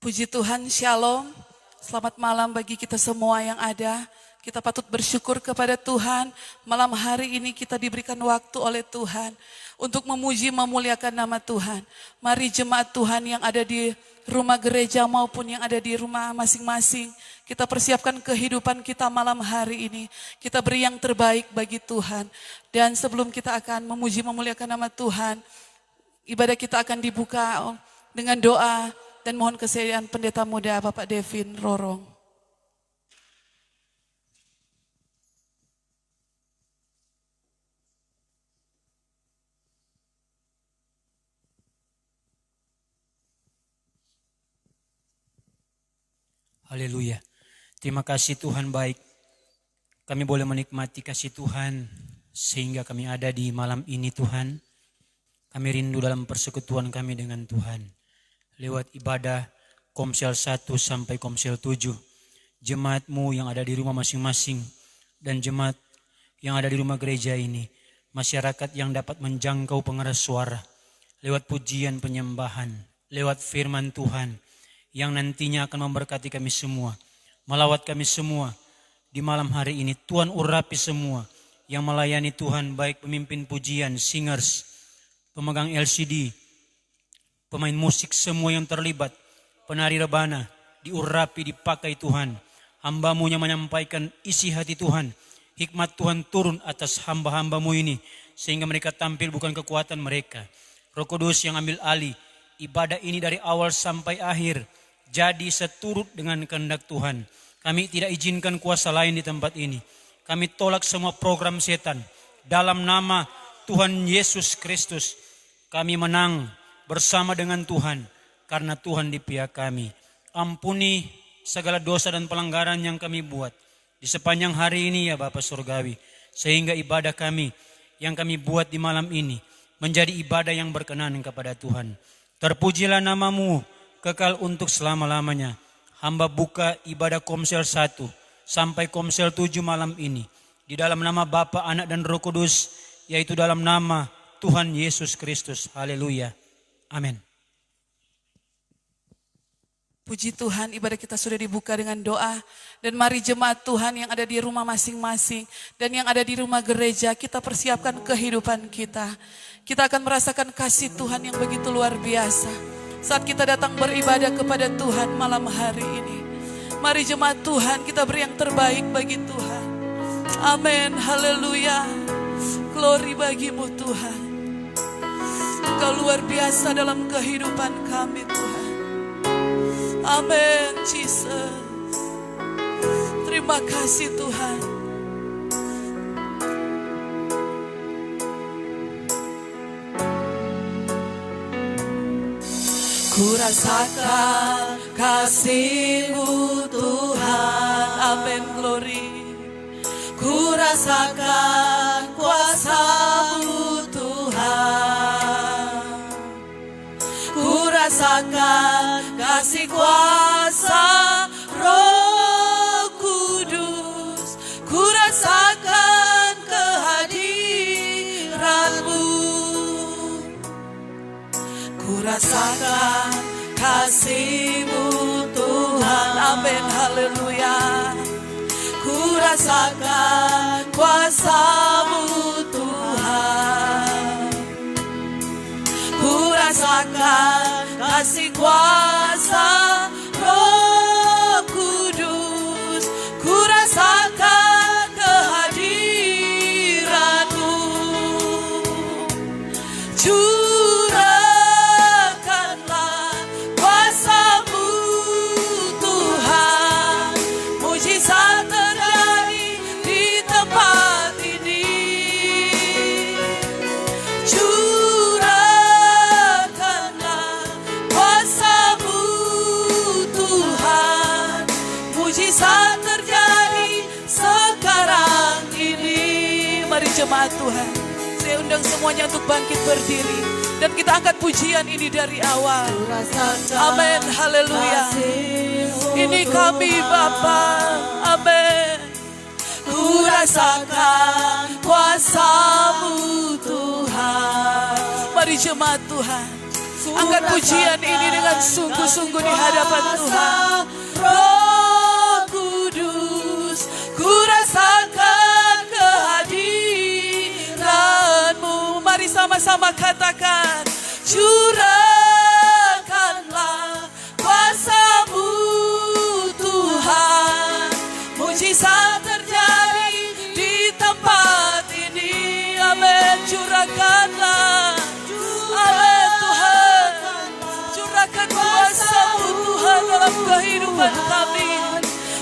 Puji Tuhan, Shalom. Selamat malam bagi kita semua yang ada. Kita patut bersyukur kepada Tuhan. Malam hari ini kita diberikan waktu oleh Tuhan untuk memuji, memuliakan nama Tuhan. Mari jemaat Tuhan yang ada di rumah gereja maupun yang ada di rumah masing-masing, kita persiapkan kehidupan kita malam hari ini. Kita beri yang terbaik bagi Tuhan. Dan sebelum kita akan memuji, memuliakan nama Tuhan, ibadah kita akan dibuka dengan doa dan mohon kesediaan pendeta muda Bapak Devin Rorong. Haleluya. Terima kasih Tuhan baik. Kami boleh menikmati kasih Tuhan sehingga kami ada di malam ini Tuhan. Kami rindu dalam persekutuan kami dengan Tuhan. Lewat ibadah Komsel 1 sampai Komsel 7. Jemaatmu yang ada di rumah masing-masing dan jemaat yang ada di rumah gereja ini. Masyarakat yang dapat menjangkau pengeras suara. Lewat pujian penyembahan. Lewat firman Tuhan yang nantinya akan memberkati kami semua. Melawat kami semua di malam hari ini. Tuhan urapi semua yang melayani Tuhan, baik pemimpin pujian, singers, pemegang LCD, pemain musik semua yang terlibat, penari rebana, diurapi, dipakai Tuhan. Hamba-Mu yang menyampaikan isi hati Tuhan. Hikmat Tuhan turun atas hamba-hamba-Mu ini, sehingga mereka tampil bukan kekuatan mereka. Roh Kudus yang ambil alih ibadah ini dari awal sampai akhir, jadi seturut dengan kehendak Tuhan. Kami tidak izinkan kuasa lain di tempat ini. Kami tolak semua program setan. Dalam nama Tuhan Yesus Kristus, kami menang bersama dengan Tuhan, karena Tuhan di pihak kami. Ampuni segala dosa dan pelanggaran yang kami buat di sepanjang hari ini ya Bapa Surgawi, sehingga ibadah kami yang kami buat di malam ini menjadi ibadah yang berkenan kepada Tuhan. Terpujilah nama-Mu kekal untuk selama-lamanya. Hamba buka ibadah Komsel 1 sampai Komsel 7 malam ini di dalam nama Bapa, Anak dan Roh Kudus, yaitu dalam nama Tuhan Yesus Kristus. Haleluya. Amin. Puji Tuhan, ibadah kita sudah dibuka dengan doa. Dan mari jemaat Tuhan yang ada di rumah masing-masing dan yang ada di rumah gereja, kita persiapkan kehidupan kita. Kita akan merasakan kasih Tuhan yang begitu luar biasa saat kita datang beribadah kepada Tuhan malam hari ini. Mari jemaat Tuhan, kita beri yang terbaik bagi Tuhan. Amin, haleluya. Glory bagi-Mu Tuhan. Engkau luar biasa dalam kehidupan kami Tuhan. Amin, Jesus. Terima kasih Tuhan. Ku rasakan kasih-Mu Tuhan. Amin, glory. Ku rasakan kuasa-Mu Tuhan. Ku rasakan kasih kuasa Roh Kudus. Ku rasakan kehadiran-Mu. Ku rasakan kasih-Mu Tuhan. Amin, haleluya. Ku rasakan kuasa-Mu Tuhan. Ku rasakan kasih kuasa Roh Kudus. Ku rasakan kehadiran-Mu. Curahkanlah kuasa-Mu Tuhan. Mujizat terjadi di tempat ini. Curahkanlah kuasa-Mu Tuhan. Mujizat terjadi sekarang ini. Mari jemaat Tuhan, saya undang semuanya untuk bangkit berdiri dan kita angkat pujian ini dari awal. Amin, haleluya. Ini kami Bapa. Amin. Ku rasakan kuasa-Mu Tuhan. Mari jemaat Tuhan, angkat pujian ini dengan datang sungguh-sungguh di hadapan Tuhan. Roh Kudus, ku rasakan kehadiran-Mu. Mari sama-sama katakan, curahkanlah kuasa-Mu Tuhan. Mujizat terjadi di tempat ini. Amin. Curahkanlah. Amin Tuhan. Curahkan kuasa-Mu Tuhan dalam kehidupan kami.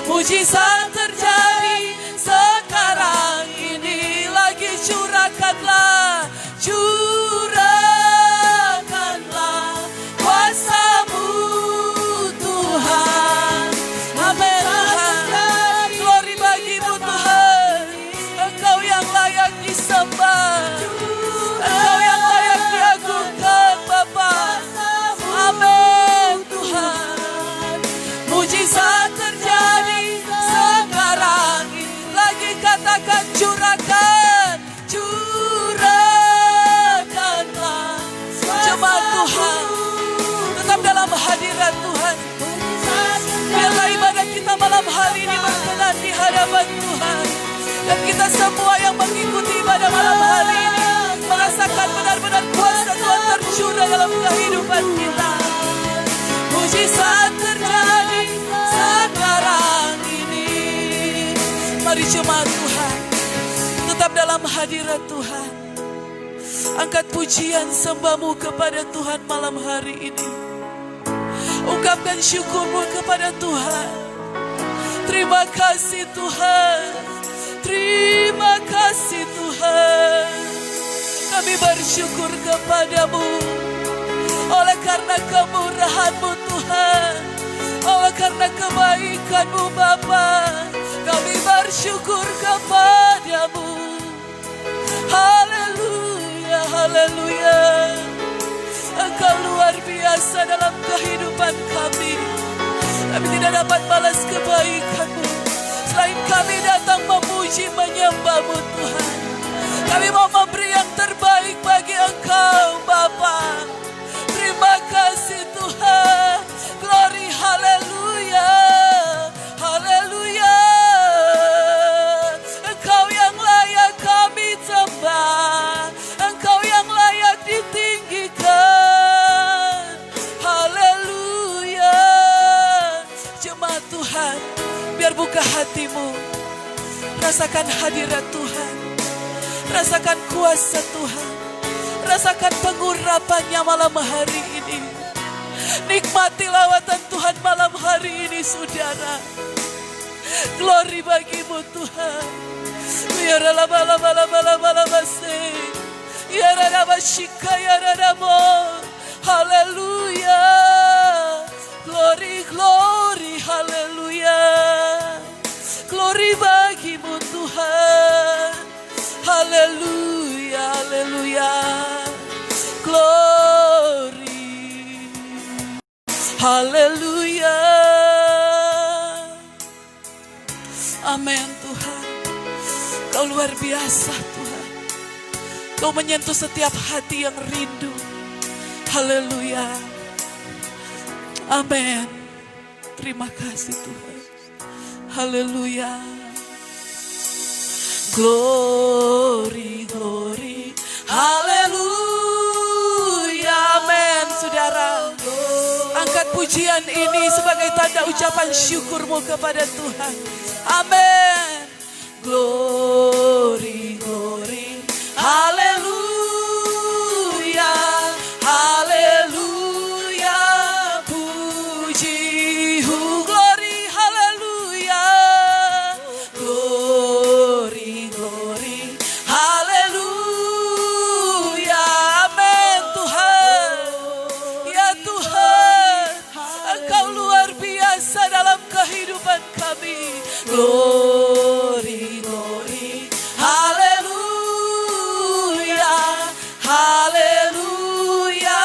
Mujizat terjadi sekarang ini. Lagi curahkanlah. Curahkanlah kuasa-Mu Tuhan. Amin Tuhan. Glory bagi-Mu Tuhan. Engkau yang layak disembah. Engkau yang layak diagungkan Bapa. Amin Tuhan. Mujizat terjadi sekarang ini. Lagi katakan curahkan. Curahkanlah jemaat Tuhan. Tetap dalam hadirat Tuhan. Biarlah ibadah kita malam hari ini berkenan di hadapan Tuhan. Dan kita semua yang mengikuti ibadah malam hari ini merasakan benar-benar kuasa Tuhan tercurah dalam kehidupan kita. Mujizat terjadi sekarang ini. Mari jemaat Tuhan, tetap dalam hadirat Tuhan. Angkat pujian sembahmu kepada Tuhan malam hari ini. Ungkapkan syukurmu kepada Tuhan. Terima kasih Tuhan. Terima kasih Tuhan. Kami bersyukur kepadamu. Oleh karena kemurahan-Mu Tuhan. Oleh karena kebaikan-Mu Bapa. Kami bersyukur kepadamu. Haleluya, haleluya. Engkau luar biasa dalam kehidupan kami. Kami tidak dapat balas kebaikan-Mu selain kami datang memuji menyembah-Mu Tuhan. Kami mau memberi yang terbaik bagi Engkau Bapa. Terima kasih Tuhan. Glory, haleluya, haleluya. Engkau yang layak kami sembah. Engkau yang layak ditinggikan. Haleluya. Jemaat Tuhan, biar buka hatimu. Rasakan hadirat Tuhan. Rasakan kuasa Tuhan. Rasakan pengurapannya malam hari ini. Nikmati lawatan Tuhan malam hari ini saudara. Glory bagi-Mu Tuhan. Ya rala bala bala bala bala base. Ya rala bashika ya rala mo. Haleluya. Glory, glory, haleluya. Glory bagi-Mu Tuhan. Haleluya, haleluya. Glory. Haleluya. Amin Tuhan. Kau luar biasa Tuhan. Kau menyentuh setiap hati yang rindu. Haleluya. Amin. Terima kasih Tuhan. Haleluya. Glory, glory. Haleluya. Amin saudara. Angkat pujian ini sebagai tanda ucapan syukurmu kepada Tuhan. Amin. Glory, glory. Haleluya. Haleluya. Puji, glory, haleluya. Glory, glory. Haleluya. Amin Tuhan. Ya Tuhan, Engkau luar biasa dalam kehidupan kami. Glory, glory. Haleluya. Haleluya.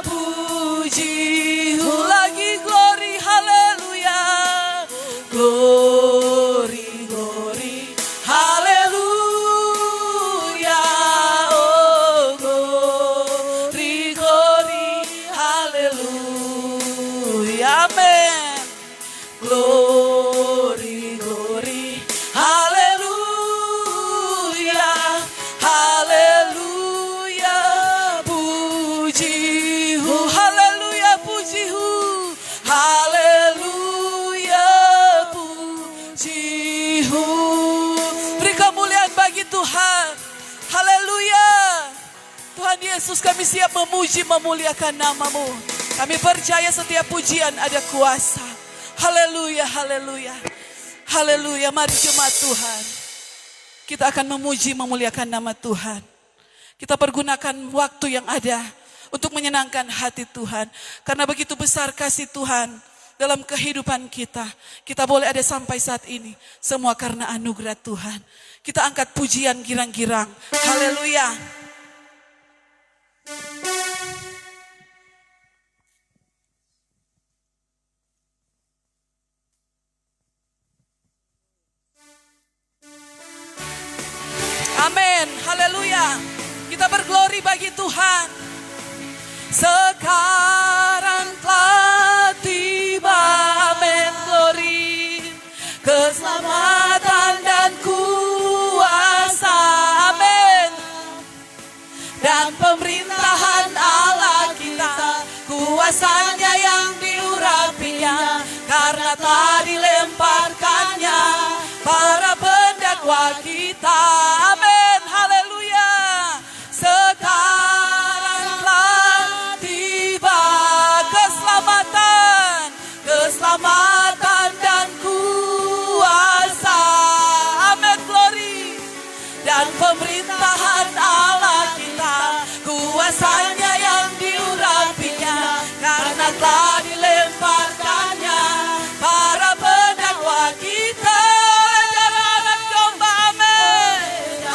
Puji lagi, glory, haleluya. Glory, glory. Haleluya. Oh, glory, glory. Haleluya. haleluya, amin. Glory, glory, haleluya, haleluya, pujihu, haleluya, pujihu, haleluya, pujihu. Beri kemuliaan bagi Tuhan, haleluya. Tuhan Yesus, kami siap memuji memuliakan nama-Mu. Kami percaya setiap pujian ada kuasa. Haleluya, haleluya, haleluya. Mari jemaat Tuhan, kita akan memuji memuliakan nama Tuhan. Kita pergunakan waktu yang ada untuk menyenangkan hati Tuhan. Karena begitu besar kasih Tuhan dalam kehidupan kita. Kita boleh ada sampai saat ini. Semua karena anugerah Tuhan. Kita angkat pujian girang-girang. Haleluya. Amin, haleluya. Kita berglori bagi Tuhan. Sekarang telah tiba, amin, glori, keselamatan dan kuasa, amin. Dan pemerintahan Allah kita, kuasanya yang diurapinya, karena telah dilemparkannya para pendakwa kita, amin, haleluya. Sekarang telah tiba keselamatan, keselamatan dan kuasa, amin, glori. Dan pemerintahan Allah kita, kuasanya yang diurapinya, karena telah dilemparkannya para pendakwa kita. Anak domba, amin.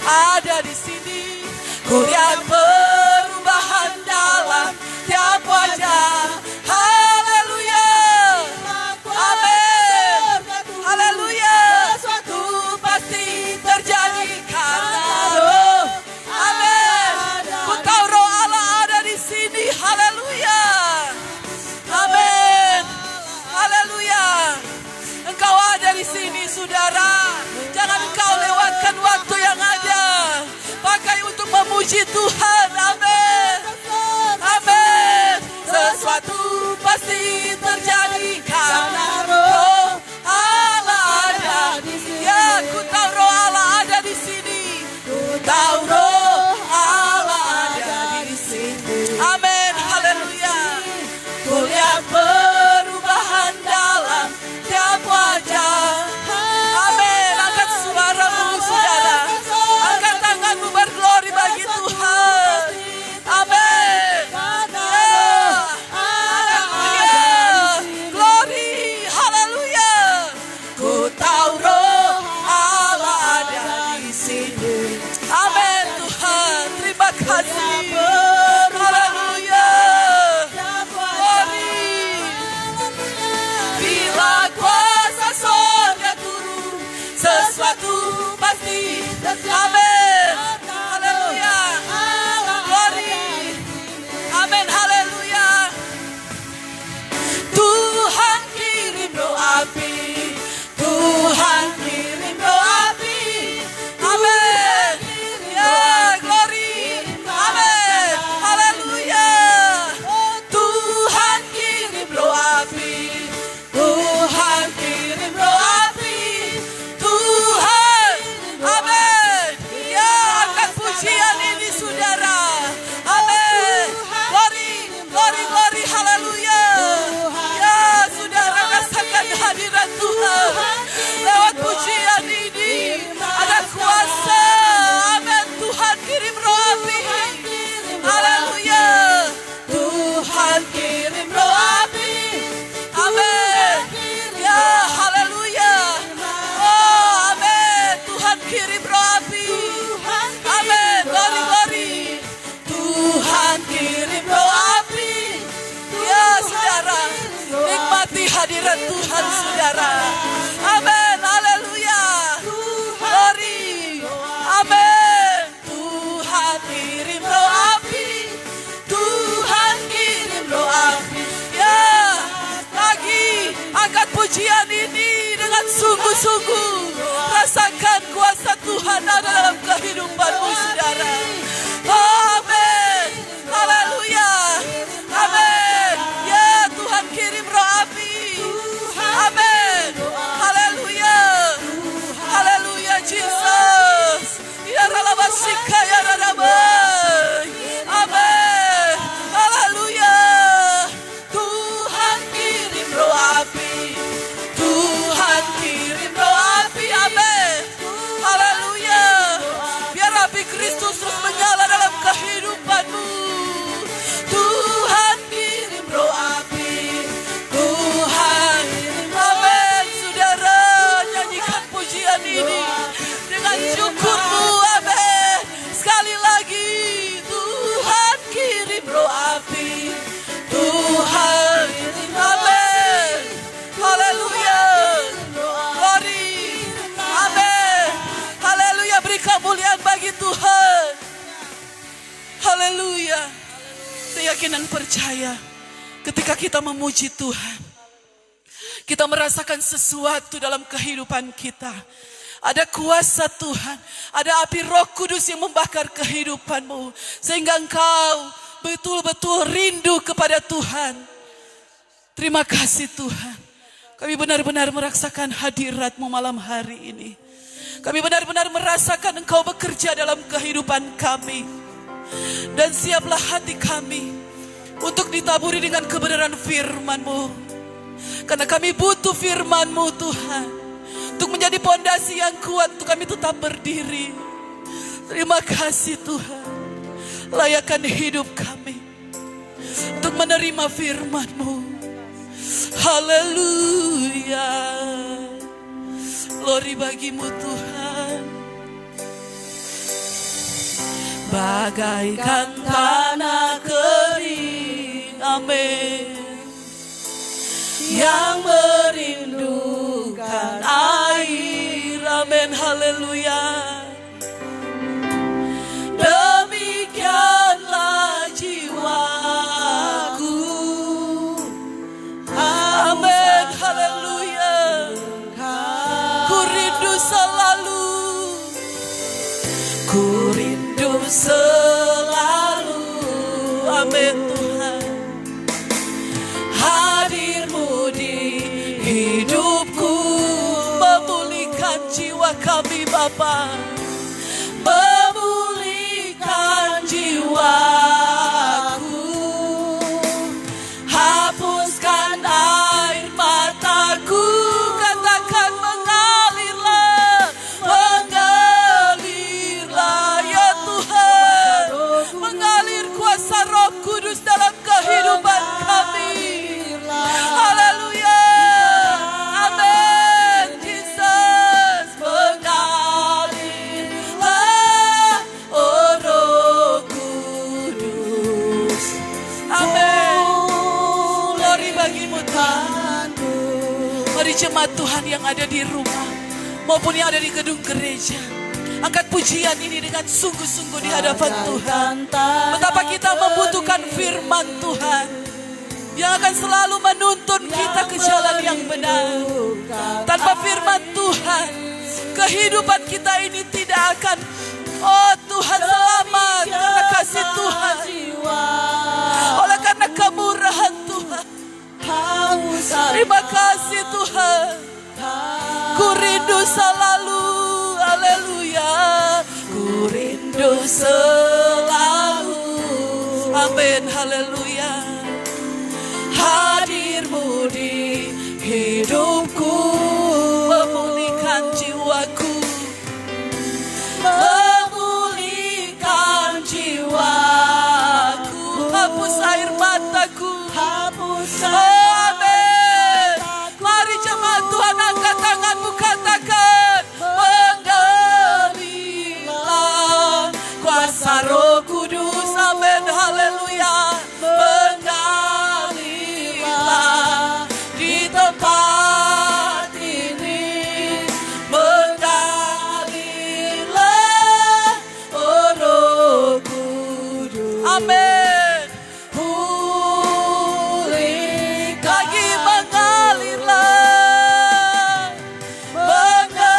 ada di sini. Ku lihat perubahan dalam tiap wajah. Haleluya. Amin. Haleluya. Sesuatu pasti terjadi karena roh. Amin. Ku tahu roh Allah ada di sini. Haleluya. Amin. Haleluya. Engkau ada di sini, saudara. Jangan engkau lewatkan waktu yang ada. Pakai untuk memuji Tuhan. Amin. Amin. Sesuatu pasti terjadi karena roh Allah ada di sini. Ya, ku tahu roh Allah ada di sini. Ku tahu roh Allah ada di sini. Amin. Haleluya. Ku lihat perubahan dalam tiap wajah. Amin. Angkat suaramu, saudara. Angkat tanganmu, berglori bagi Tuhan. Amin. Ya. Haleluya. Glory. Haleluya. Ku tahu roh Allah ada di sini. Amin Tuhan. Terima kasih. Haleluya. Glory. Bila kuasa surga turun, sesuatu pasti terjadi. Amin. Haleluya. Glory. Amin. Haleluya. Tuhan kirim roh api. Tuhan kirim roh api. Amin. Ya, glory. Amin. Haleluya. Tuhan kirim roh api. Tuhan kirim roh api. Tuhan. Amin. Ya, angkat pujian ini, saudara. Amin. Glory, glory, glory. Haleluya. Ya, saudara, rasakan hadirat Tuhan. Lewat pujian ini ada kuasa. Amin. Tuhan kirim roh api. Haleluya. Tuhan kirim roh api. Amin. Ya, haleluya. Oh, amin. Tuhan kirim roh api. Amin. Glory, glory. Tuhan kirim roh api. Ya, saudara, nikmati hadirat Tuhan, saudara. Amin. Haleluya. Glory. Amin. Tuhan kirim roh api. Tuhan kirim roh api. Ya, lagi angkat pujian ini dengan sungguh-sungguh. Rasakan kuasa Tuhan ada dalam kehidupanmu, saudara. Amin. Haleluya. Amin. Ya, Tuhan kirim roh api. Amin. Haleluya. Haleluya, Jesus. Ya ralabasika ya rarabai. Amin. Haleluya. Tuhan kirim roh api. Tuhan kirim roh api. Amin. Haleluya. Biar api Kristus terus menyala dalam kehidupanmu. Tuhan kirim roh api. Tuhan. Amin. Saudara, nyanyikan pujian ini dengan syukurmu. Amin. Sekali lagi. Tuhan kirim roh api. Tuhan. Amin. Haleluya. Glory. Amin. Haleluya. Beri kemuliaan bagi Tuhan. Haleluya. Keyakinan percaya. Ketika kita memuji Tuhan, kita merasakan sesuatu dalam kehidupan kita. Ada kuasa Tuhan. Ada api Roh Kudus yang membakar kehidupanmu. Sehingga engkau betul-betul rindu kepada Tuhan. Terima kasih Tuhan. Kami benar-benar merasakan hadirat-Mu malam hari ini. Kami benar-benar merasakan Engkau bekerja dalam kehidupan kami. Dan siaplah hati kami untuk ditaburi dengan kebenaran firman-Mu. Karena kami butuh firman-Mu Tuhan. Untuk menjadi pondasi yang kuat untuk kami tetap berdiri. Terima kasih Tuhan. Layakkan hidup kami untuk menerima firman-Mu. Haleluya. Glory bagi-Mu Tuhan. bagaikan tanah kering. Amin. Yang merindukan air. Amin, haleluya. Demikianlah jiwaku. Amin, haleluya. Ku rindu selalu. Ku rindu selalu. Amin Tuhan. Hadir-Mu di hidupku, memulihkan jiwa kami Bapa, memulihkan jiwaku, hapuskan air mataku, katakan mengalirlah, mengalirlah ya Tuhan, mengalir kuasa Roh Kudus dalam kehidupan kami. Haleluya. Amin. Jesus, mengalirlah, oh Roh Kudus. Amin. Glory bagi-Mu Tuhan. Mari jemaat Tuhan yang ada di rumah maupun yang ada di gedung gereja, angkat pujian ini dengan sungguh-sungguh di hadapan Tuhan. Betapa kita membutuhkan firman Tuhan yang akan selalu menuntun kita ke jalan yang benar. Tanpa firman Tuhan, kehidupan kita ini tidak akan, oh Tuhan, selamat karena kasih Tuhan, oleh karena kemurahan Tuhan. Terima kasih Tuhan. Ku rindu selalu, haleluya. Ku rindu selalu, amin, haleluya. Hadir-Mu di hidupku, memulihkan jiwaku, memulihkan jiwaku, hapus air mataku, amin. Mari jemaat Tuhan, angkat tanganmu, katakan mengalirlah kuasa Roh Kudus, amin, haleluya. Mengalirlah di tempat ini, mengalirlah, oh Roh Kudus, amin. Pulih lagi, mengalirlah, mengalirlah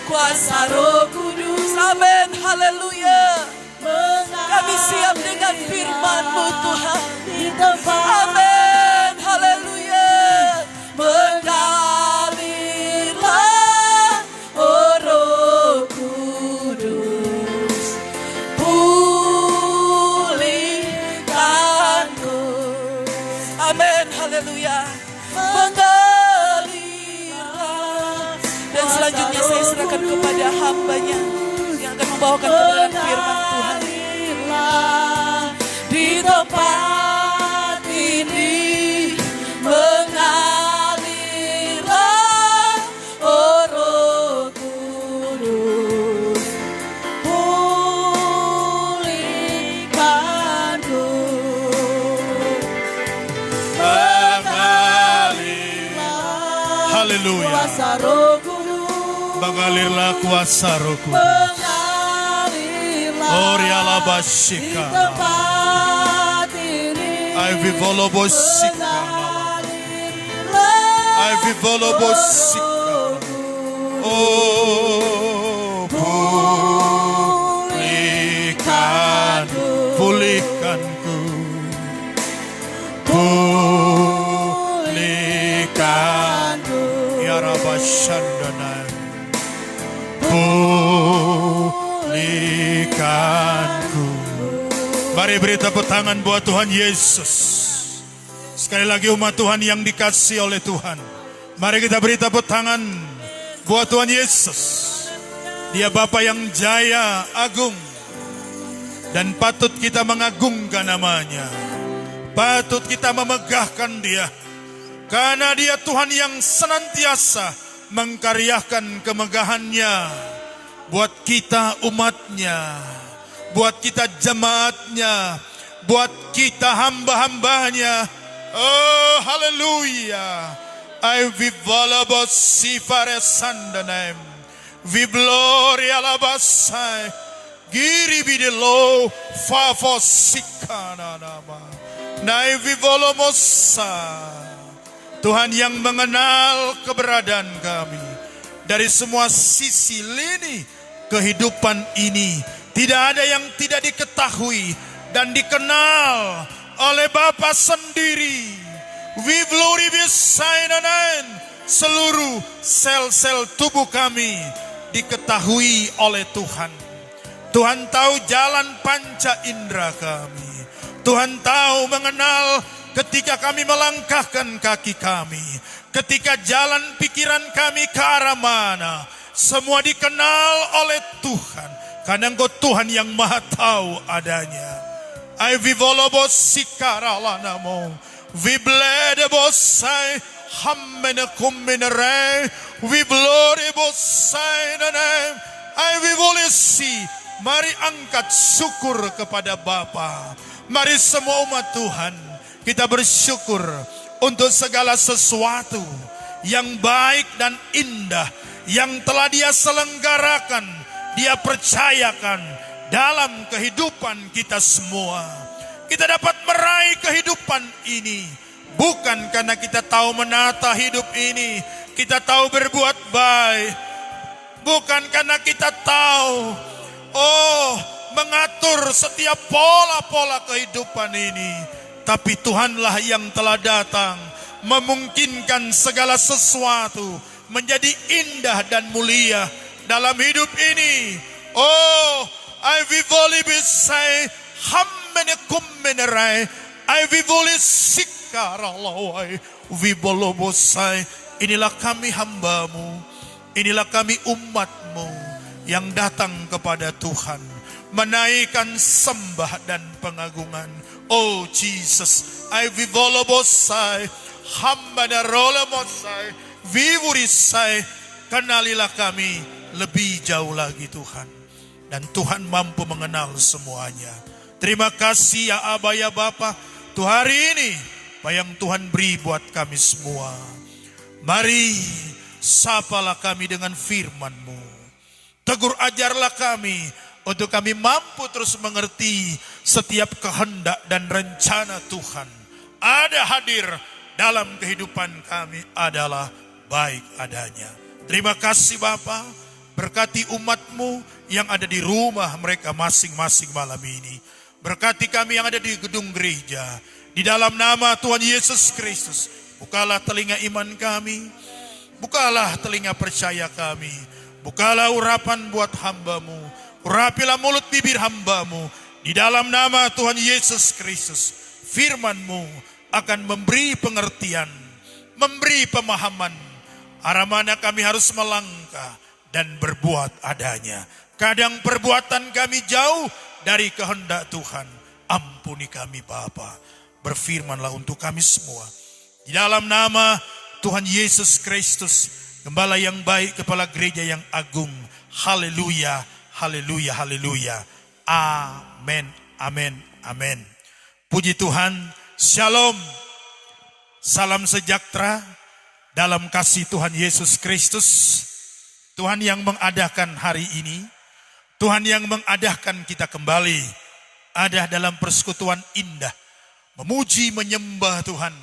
kuasa Roh Kudus, amin, haleluya. Kami siap dengan firman-Mu Tuhan. Amin, haleluya. Mengalirlah, oh Roh Kudus, pulihkanku. Amin, haleluya. Mengalirlah. Dan selanjutnya saya serahkan kepada hamba-Nya yang akan membawakan kebenaran firman Tuhan. Di tempat ini mengalirlah, oh Roh Kudus, pulihkanku. Mengalirlah, Haleluya. kuasa Roh Kudus, Mengalirlah kuasa Roh Kudus. Oriala basika. Ai vivolo bosika. Ai vivolo bosika. Oh, pulihkanku. Pulihkanku. Ya Rabashandana. Pulihkanku. Mari beri tepuk tangan buat Tuhan Yesus. Sekali lagi umat Tuhan yang dikasihi oleh Tuhan, mari kita beri tepuk tangan buat Tuhan Yesus. Dia Bapa yang jaya, agung, dan patut kita mengagungkan namanya. Patut kita memegahkan Dia, karena Dia Tuhan yang senantiasa mengkaryakan kemegahannya buat kita umatnya, buat kita jemaatnya, buat kita hamba-hambanya. Oh, haleluya. I vivalabos sifare sandanem. Vi gloria labasai. Giri bidelo fafo sikana nama. Nai vivolomosa. Tuhan yang mengenal keberadaan kami dari semua sisi lini kehidupan ini. Tidak ada yang tidak diketahui dan dikenal oleh Bapa sendiri. We glorify seluruh sel-sel tubuh kami diketahui oleh Tuhan. Tuhan tahu jalan panca indera kami. Tuhan tahu mengenal ketika kami melangkahkan kaki kami. Ketika jalan pikiran kami ke arah mana. Semua dikenal oleh Tuhan. Karena Engkau Tuhan yang maha tahu adanya. I vivolobos sikarala namo. We bled bosai hammene kumminere. We glory bosai nanem. I vivolesi. Mari angkat syukur kepada Bapa. Mari semua umat Tuhan kita bersyukur untuk segala sesuatu yang baik dan indah yang telah Dia selenggarakan, Dia percayakan dalam kehidupan kita semua. Kita dapat meraih kehidupan ini bukan karena kita tahu menata hidup ini, kita tahu berbuat baik, bukan karena kita tahu mengatur setiap pola-pola kehidupan ini, tapi Tuhanlah yang telah datang memungkinkan segala sesuatu menjadi indah dan mulia dalam hidup ini. Oh, I vivoli bisai hammene kummenerai, I vivoli sikaralawai, vibolobosai. Inilah kami hambamu, inilah kami umatmu yang datang kepada Tuhan, menaikkan sembah dan pengagungan. Oh Jesus, I vivolobosai, hambana rolemosai, vivurisai. Kenalilah kami lebih jauh lagi Tuhan. Dan Tuhan mampu mengenal semuanya. Terima kasih ya Aba ya Bapa. Tuh hari ini, apa yang Tuhan beri buat kami semua. Mari, sapalah kami dengan firman-Mu. Tegur ajarlah kami untuk kami mampu terus mengerti setiap kehendak dan rencana Tuhan. Ada hadir dalam kehidupan kami adalah baik adanya. Terima kasih Bapa, berkati umat-Mu yang ada di rumah mereka masing-masing malam ini. Berkati kami yang ada di gedung gereja. Di dalam nama Tuhan Yesus Kristus, bukalah telinga iman kami, bukalah telinga percaya kami. Bukalah urapan buat hamba-Mu. Urapilah mulut bibir hamba-Mu. Di dalam nama Tuhan Yesus Kristus. Firman-Mu akan memberi pengertian. Memberi pemahaman. Arah mana kami harus melangkah dan berbuat adanya. Kadang perbuatan kami jauh dari kehendak Tuhan. Ampuni kami Bapa. Berfirmanlah untuk kami semua. Di dalam nama Tuhan Yesus Kristus. Gembala yang baik, kepala gereja yang agung. Haleluya, haleluya, haleluya. Amin, amin, amin. Puji Tuhan, shalom. Salam sejahtera dalam kasih Tuhan Yesus Kristus. Tuhan yang mengadakan hari ini. Tuhan yang mengadakan kita kembali. Ada dalam persekutuan indah. Memuji, menyembah Tuhan.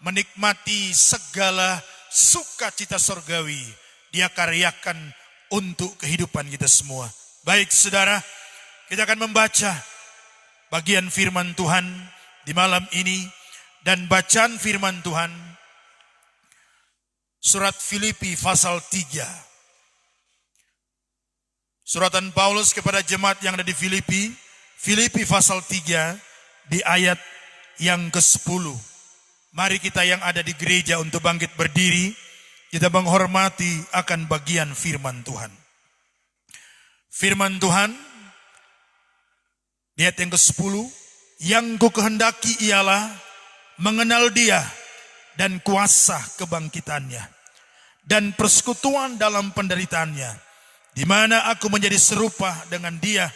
Menikmati segala sukacita sorgawi Dia karyakan untuk kehidupan kita semua. Baik saudara, kita akan membaca bagian firman Tuhan di malam ini. Dan bacaan firman Tuhan surat Filipi pasal 3. Suratan Paulus kepada jemaat yang ada di Filipi. Filipi pasal 3 di ayat yang ke-10. Mari kita yang ada di gereja untuk bangkit berdiri. Kita menghormati akan bagian firman Tuhan. Firman Tuhan, di ayat yang ke-10. Yang ku kehendaki ialah mengenal Dia dan kuasa kebangkitannya. Dan persekutuan dalam penderitaannya. di mana aku menjadi serupa dengan dia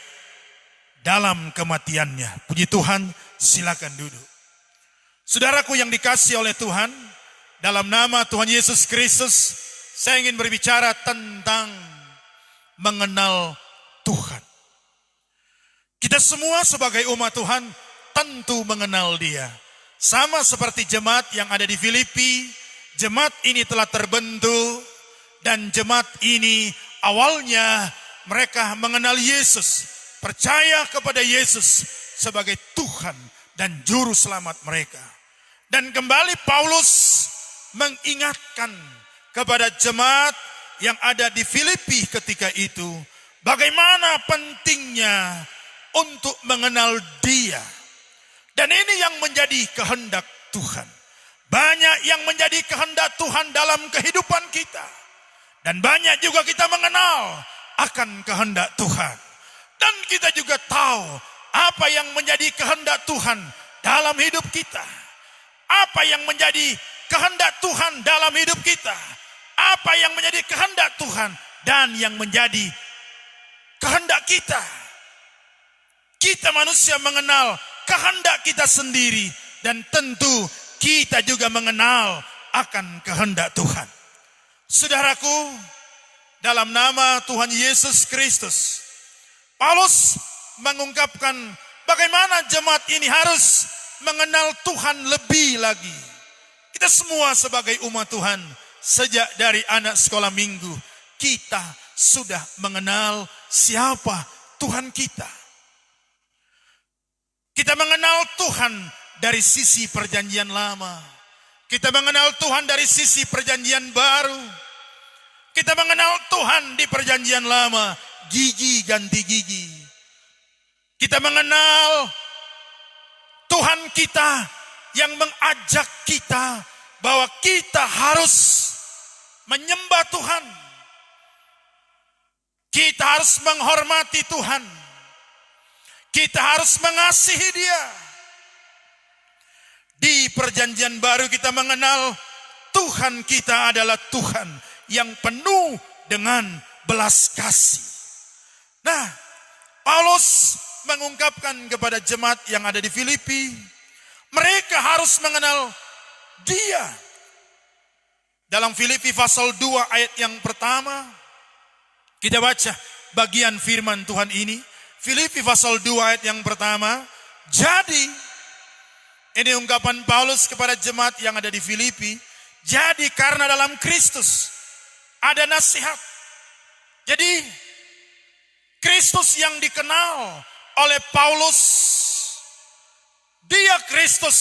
dalam kematiannya. Puji Tuhan, silakan duduk. Saudaraku yang dikasihi oleh Tuhan, dalam nama Tuhan Yesus Kristus, saya ingin berbicara tentang mengenal Tuhan. Kita semua sebagai umat Tuhan tentu mengenal Dia. Sama seperti jemaat yang ada di Filipi, jemaat ini telah terbentuk dan jemaat ini awalnya mereka mengenal Yesus, percaya kepada Yesus sebagai Tuhan dan juru selamat mereka. Dan kembali Paulus mengingatkan kepada jemaat yang ada di Filipi ketika itu, bagaimana pentingnya untuk mengenal Dia. Dan ini yang menjadi kehendak Tuhan. Banyak yang menjadi kehendak Tuhan dalam kehidupan kita. Dan banyak juga kita mengenal akan kehendak Tuhan. Dan kita juga tahu apa yang menjadi kehendak Tuhan dalam hidup kita. Apa yang menjadi kehendak Tuhan dalam hidup kita. Apa yang menjadi kehendak Tuhan dan yang menjadi kehendak kita. Kita manusia mengenal kehendak kita sendiri dan tentu kita juga mengenal akan kehendak Tuhan. Saudaraku, dalam nama Tuhan Yesus Kristus, Paulus mengungkapkan bagaimana jemaat ini harus mengenal Tuhan lebih lagi. Kita semua sebagai umat Tuhan, sejak dari anak sekolah minggu, kita sudah mengenal siapa Tuhan kita. Kita mengenal Tuhan dari sisi perjanjian lama. Kita mengenal Tuhan dari sisi perjanjian baru. Kita mengenal Tuhan di perjanjian lama, gigi ganti gigi. Kita mengenal Tuhan kita yang mengajak kita bahwa kita harus menyembah Tuhan. Kita harus menghormati Tuhan. Kita harus mengasihi Dia. Di perjanjian baru kita mengenal Tuhan kita adalah Tuhan yang penuh dengan belas kasih. Nah, Paulus mengungkapkan kepada jemaat yang ada di Filipi, mereka harus mengenal Dia. Dalam Filipi pasal 2 ayat yang pertama, kita baca bagian firman Tuhan ini. Filipi pasal 2 ayat yang pertama. Jadi, ini ungkapan Paulus kepada jemaat yang ada di Filipi. Jadi karena dalam Kristus ada nasihat. Jadi Kristus yang dikenal oleh Paulus, Dia Kristus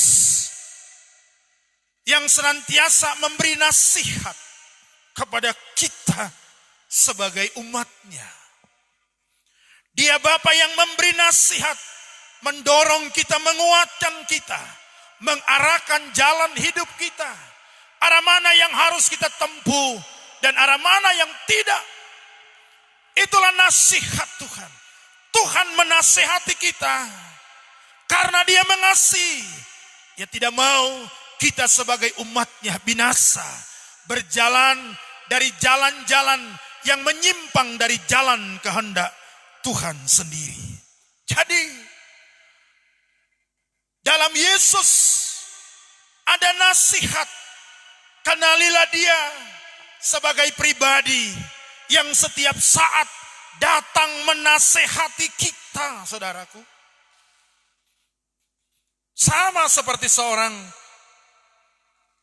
yang senantiasa memberi nasihat kepada kita sebagai umatnya. Dia Bapa yang memberi nasihat, mendorong kita, menguatkan kita, mengarahkan jalan hidup kita. Arah mana yang harus kita tempuh dan arah mana yang tidak. Itulah nasihat Tuhan. Tuhan menasihati kita karena Dia mengasihi. Dia tidak mau kita sebagai umatnya binasa, berjalan dari jalan-jalan yang menyimpang dari jalan kehendak Tuhan sendiri. Jadi dalam Yesus ada nasihat. Kenalilah Dia sebagai pribadi yang setiap saat datang menasehati kita, saudaraku. Sama seperti seorang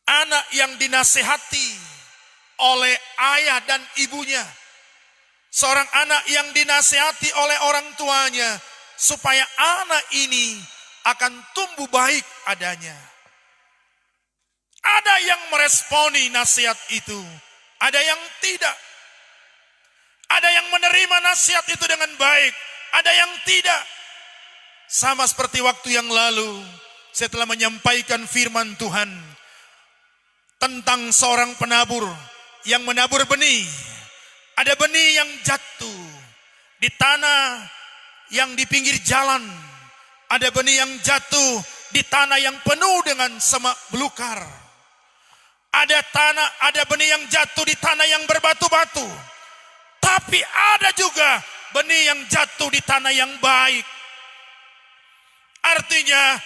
anak yang dinasehati oleh ayah dan ibunya. Seorang anak yang dinasehati oleh orang tuanya supaya anak ini akan tumbuh baik adanya. Ada yang meresponi nasihat itu, ada yang tidak. Ada yang menerima nasihat itu dengan baik, ada yang tidak. Sama seperti waktu yang lalu, saya telah menyampaikan firman Tuhan tentang seorang penabur yang menabur benih. Ada benih yang jatuh di tanah yang di pinggir jalan. Ada benih yang jatuh di tanah yang penuh dengan semak belukar. Ada benih yang jatuh di tanah yang berbatu-batu. Tapi ada juga benih yang jatuh di tanah yang baik. Artinya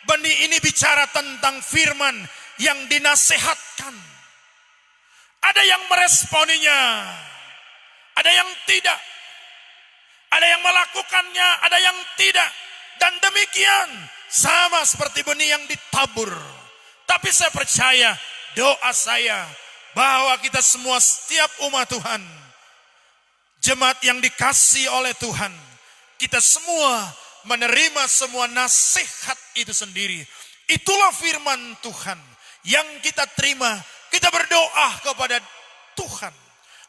benih ini bicara tentang firman yang dinasehatkan. Ada yang meresponinya, ada yang tidak. Ada yang melakukannya, ada yang tidak. Dan demikian sama seperti benih yang ditabur. Tapi saya percaya, doa saya bahwa kita semua setiap umat Tuhan, jemaat yang dikasihi oleh Tuhan, kita semua menerima semua nasihat itu sendiri. Itulah firman Tuhan yang kita terima. Kita berdoa kepada Tuhan,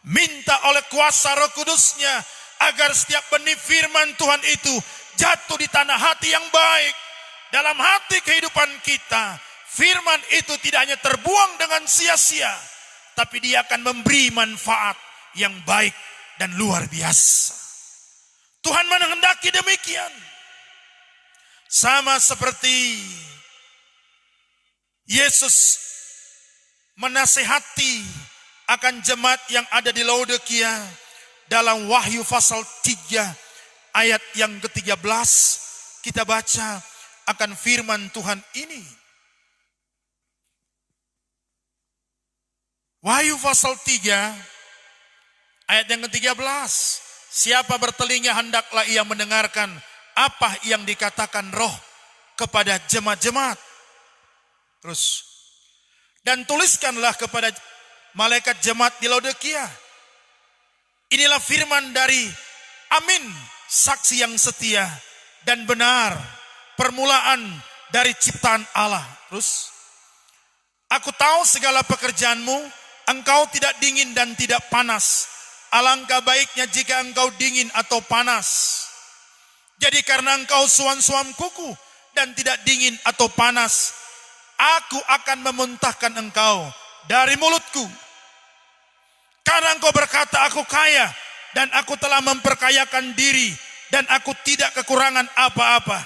minta oleh kuasa Roh Kudus-Nya agar setiap benih firman Tuhan itu jatuh di tanah hati yang baik. Dalam hati kehidupan kita, firman itu tidak hanya terbuang dengan sia-sia, tapi dia akan memberi manfaat yang baik dan luar biasa. Tuhan menghendaki demikian. Sama seperti Yesus menasehati akan jemaat yang ada di Laodikia dalam Wahyu pasal 3 ayat yang ke-13, kita baca akan firman Tuhan ini. Wahyu pasal 3 ayat yang ke-13. Siapa bertelinga hendaklah ia mendengarkan apa yang dikatakan Roh kepada jemaat-jemaat. Terus, dan tuliskanlah kepada malaikat jemaat di Laodikia. Inilah firman dari Amin, saksi yang setia dan benar, permulaan dari ciptaan Allah. Terus, aku tahu segala pekerjaanmu, engkau tidak dingin dan tidak panas. Alangkah baiknya jika engkau dingin atau panas. Jadi karena engkau suam-suam kuku dan tidak dingin atau panas, aku akan memuntahkan engkau dari mulutku. Karena engkau berkata, aku kaya dan aku telah memperkayakan diri dan aku tidak kekurangan apa-apa.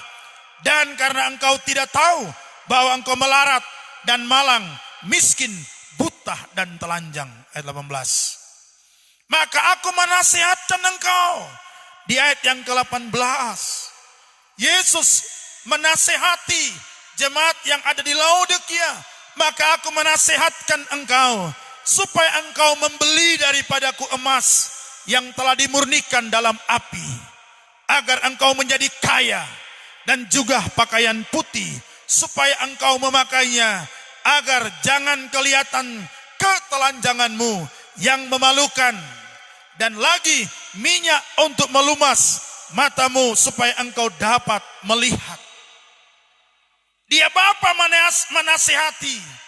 Dan karena engkau tidak tahu bahwa engkau melarat dan malang, miskin, buta dan telanjang. Ayat 18. Maka aku menasihatkan engkau. Di ayat yang ke-18. Yesus menasehati jemaat yang ada di Laodikia. Maka aku menasihatkan engkau supaya engkau membeli daripadaku emas yang telah dimurnikan dalam api, agar engkau menjadi kaya, dan juga pakaian putih supaya engkau memakainya, agar jangan kelihatan ketelanjanganmu yang memalukan, dan lagi minyak untuk melumas matamu supaya engkau dapat melihat. Dia Bapa menasihati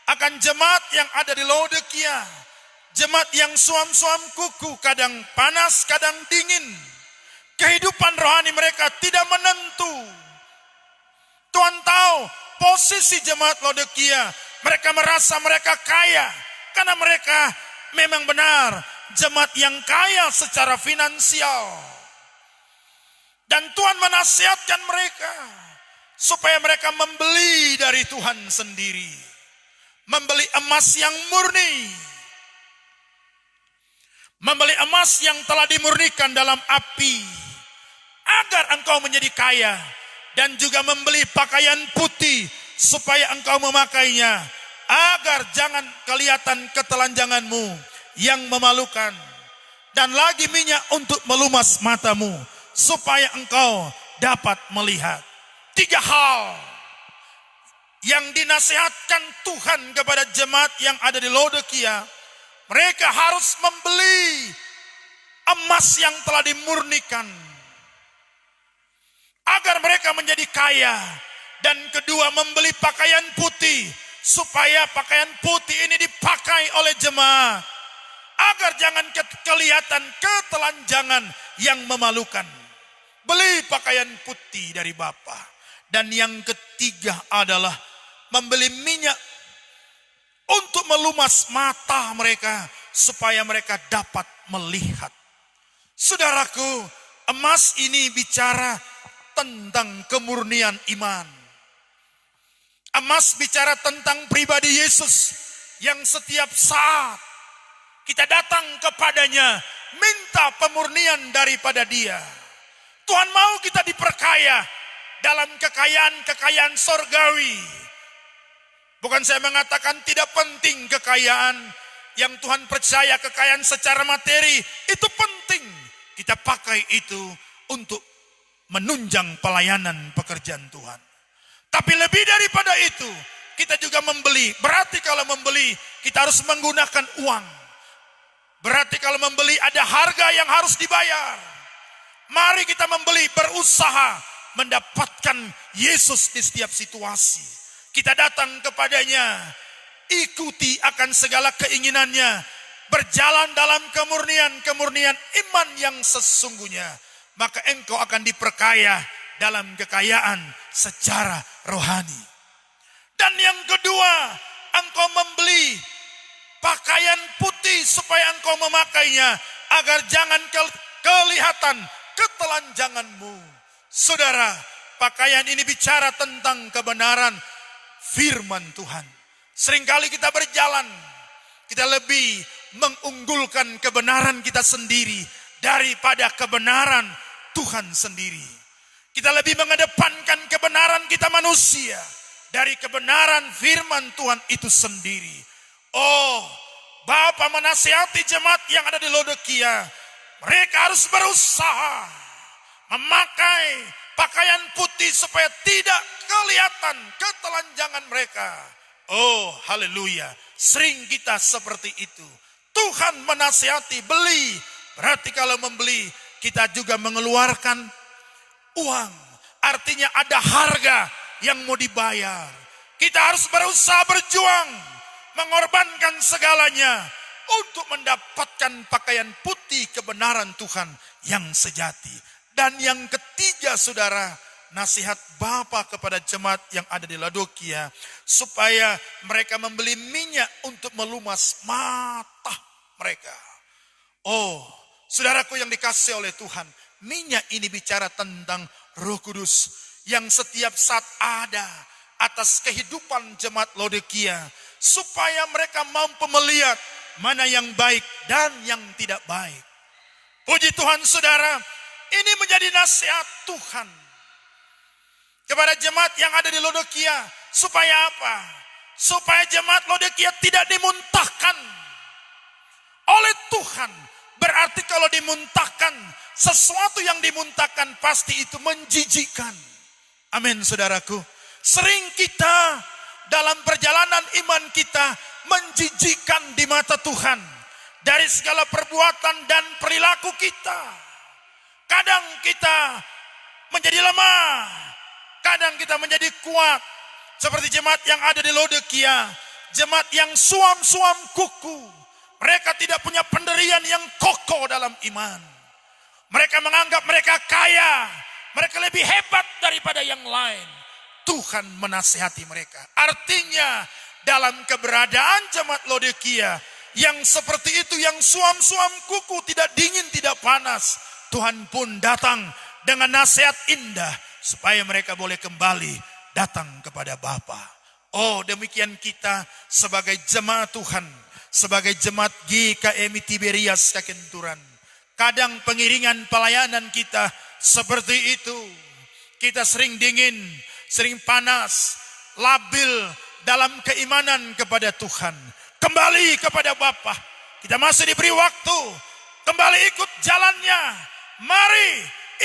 akan jemaat yang ada di Laodikia, jemaat yang suam-suam kuku, kadang panas, kadang dingin. Kehidupan rohani mereka tidak menentu. Tuhan tahu posisi jemaat Laodikia. Mereka merasa mereka kaya karena mereka memang benar jemaat yang kaya secara finansial. Dan Tuhan menasihatkan mereka supaya mereka membeli dari Tuhan sendiri. Membeli emas yang murni. Membeli emas yang telah dimurnikan dalam api, agar engkau menjadi kaya. Dan juga membeli pakaian putih supaya engkau memakainya, agar jangan kelihatan ketelanjanganmu yang memalukan. Dan lagi minyak untuk melumas matamu supaya engkau dapat melihat. 3 hal yang dinasihatkan Tuhan kepada jemaat yang ada di Laodikia. Mereka harus membeli emas yang telah dimurnikan, agar mereka menjadi kaya. Dan kedua, membeli pakaian putih supaya pakaian putih ini dipakai oleh jemaat, agar jangan kelihatan ketelanjangan yang memalukan. Beli pakaian putih dari Bapa. Dan yang ketiga adalah membeli minyak untuk melumas mata mereka supaya mereka dapat melihat. Saudaraku, emas ini bicara tentang kemurnian iman. Emas bicara tentang pribadi Yesus yang setiap saat kita datang kepadanya minta pemurnian daripada Dia. Tuhan mau kita diperkaya dalam kekayaan-kekayaan sorgawi. Bukan saya mengatakan tidak penting kekayaan yang Tuhan percaya, kekayaan secara materi itu penting. Kita pakai itu untuk menunjang pelayanan pekerjaan Tuhan. Tapi lebih daripada itu, kita juga membeli. Berarti kalau membeli, kita harus menggunakan uang. Berarti kalau membeli ada harga yang harus dibayar. Mari kita membeli, berusaha mendapatkan Yesus di setiap situasi. Kita datang kepadanya, ikuti akan segala keinginannya, berjalan dalam kemurnian iman yang sesungguhnya. Maka engkau akan diperkaya dalam kekayaan secara rohani. Dan yang kedua, engkau membeli pakaian putih supaya engkau memakainya agar jangan kelihatan ketelanjanganmu. Saudara, pakaian ini bicara tentang kebenaran firman Tuhan. Seringkali kita berjalan, kita lebih mengunggulkan kebenaran kita sendiri daripada kebenaran Tuhan sendiri. Kita lebih mengedepankan kebenaran kita manusia dari kebenaran firman Tuhan itu sendiri. Oh, Bapa menasihati jemaat yang ada di Laodikia. Mereka harus berusaha memakai pakaian putih supaya tidak kelihatan ketelanjangan mereka. Oh, haleluya. Sering kita seperti itu. Tuhan menasihati beli. Berarti kalau membeli, kita juga mengeluarkan uang. Artinya ada harga yang mau dibayar. Kita harus berusaha berjuang, mengorbankan segalanya untuk mendapatkan pakaian putih kebenaran Tuhan yang sejati. Dan yang ketiga, saudara, nasihat Bapa kepada jemaat yang ada di Laodikia, supaya mereka membeli minyak untuk melumas mata mereka. Oh, saudaraku yang dikasihi oleh Tuhan, minyak ini bicara tentang Roh Kudus yang setiap saat ada atas kehidupan jemaat Laodikia, supaya mereka mampu melihat mana yang baik dan yang tidak baik. Puji Tuhan, saudara, ini menjadi nasihat Tuhan kepada jemaat yang ada di Laodikia. Supaya apa? Supaya jemaat Laodikia tidak dimuntahkan oleh Tuhan. Berarti kalau dimuntahkan, sesuatu yang dimuntahkan pasti itu menjijikkan. Amin, saudaraku. Sering kita dalam perjalanan iman kita menjijikkan di mata Tuhan dari segala perbuatan dan perilaku kita. Kadang kita menjadi lemah, kadang kita menjadi kuat. Seperti jemaat yang ada di Laodikia, jemaat yang suam-suam kuku. Mereka tidak punya pendirian yang kokoh dalam iman. Mereka menganggap mereka kaya, mereka lebih hebat daripada yang lain. Tuhan menasihati mereka. Artinya dalam keberadaan jemaat Laodikia yang seperti itu, yang suam-suam kuku, tidak dingin, tidak panas, Tuhan pun datang dengan nasihat indah supaya mereka boleh kembali datang kepada Bapa. Oh, demikian kita sebagai jemaat Tuhan, sebagai jemaat GKMI Tiberias Kakenturan. Kadang pengiringan pelayanan kita seperti itu. Kita sering dingin, sering panas, labil dalam keimanan kepada Tuhan. Kembali kepada Bapa. Kita masih diberi waktu. Kembali ikut jalannya. Mari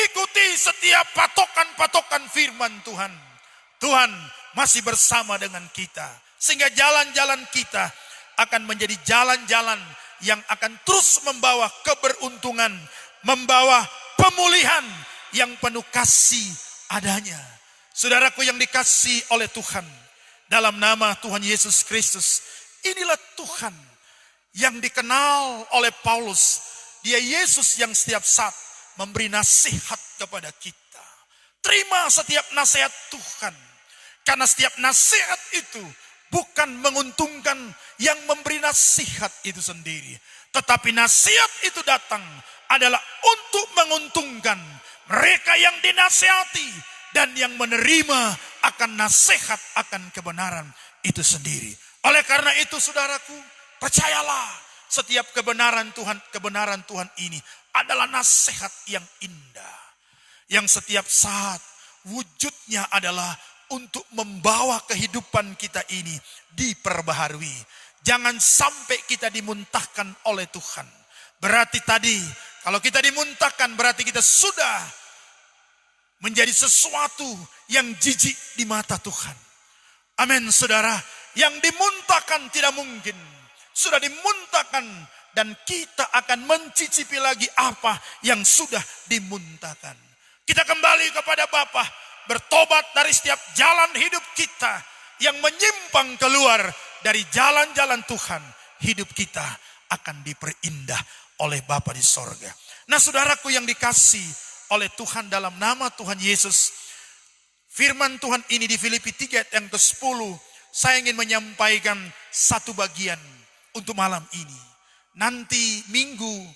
ikuti setiap patokan-patokan firman Tuhan. Tuhan masih bersama dengan kita. Sehingga jalan-jalan kita akan menjadi jalan-jalan yang akan terus membawa keberuntungan, membawa pemulihan yang penuh kasih adanya. Saudaraku yang dikasihi oleh Tuhan, dalam nama Tuhan Yesus Kristus, inilah Tuhan yang dikenal oleh Paulus. Dia Yesus yang setiap saat memberi nasihat kepada kita. Terima setiap nasihat Tuhan, karena setiap nasihat itu bukan menguntungkan yang memberi nasihat itu sendiri. Tetapi nasihat itu datang adalah untuk menguntungkan mereka yang dinasihati dan yang menerima akan nasihat, akan kebenaran itu sendiri. Oleh karena itu, saudaraku, percayalah setiap kebenaran Tuhan ini adalah nasihat yang indah. Yang setiap saat wujudnya adalah untuk membawa kehidupan kita ini diperbaharui. Jangan sampai kita dimuntahkan oleh Tuhan. Berarti tadi, kalau kita dimuntahkan berarti kita sudah menjadi sesuatu yang jijik di mata Tuhan. Amin, saudara. Yang dimuntahkan tidak mungkin. Sudah dimuntahkan dan kita akan mencicipi lagi apa yang sudah dimuntahkan. Kita kembali kepada Bapa, bertobat dari setiap jalan hidup kita yang menyimpang keluar dari jalan-jalan Tuhan. Hidup kita akan diperindah oleh Bapa di sorga. Nah, saudaraku yang dikasih oleh Tuhan dalam nama Tuhan Yesus, firman Tuhan ini di Filipi 3 ayat yang ke-10, saya ingin menyampaikan satu bagian untuk malam ini. Nanti minggu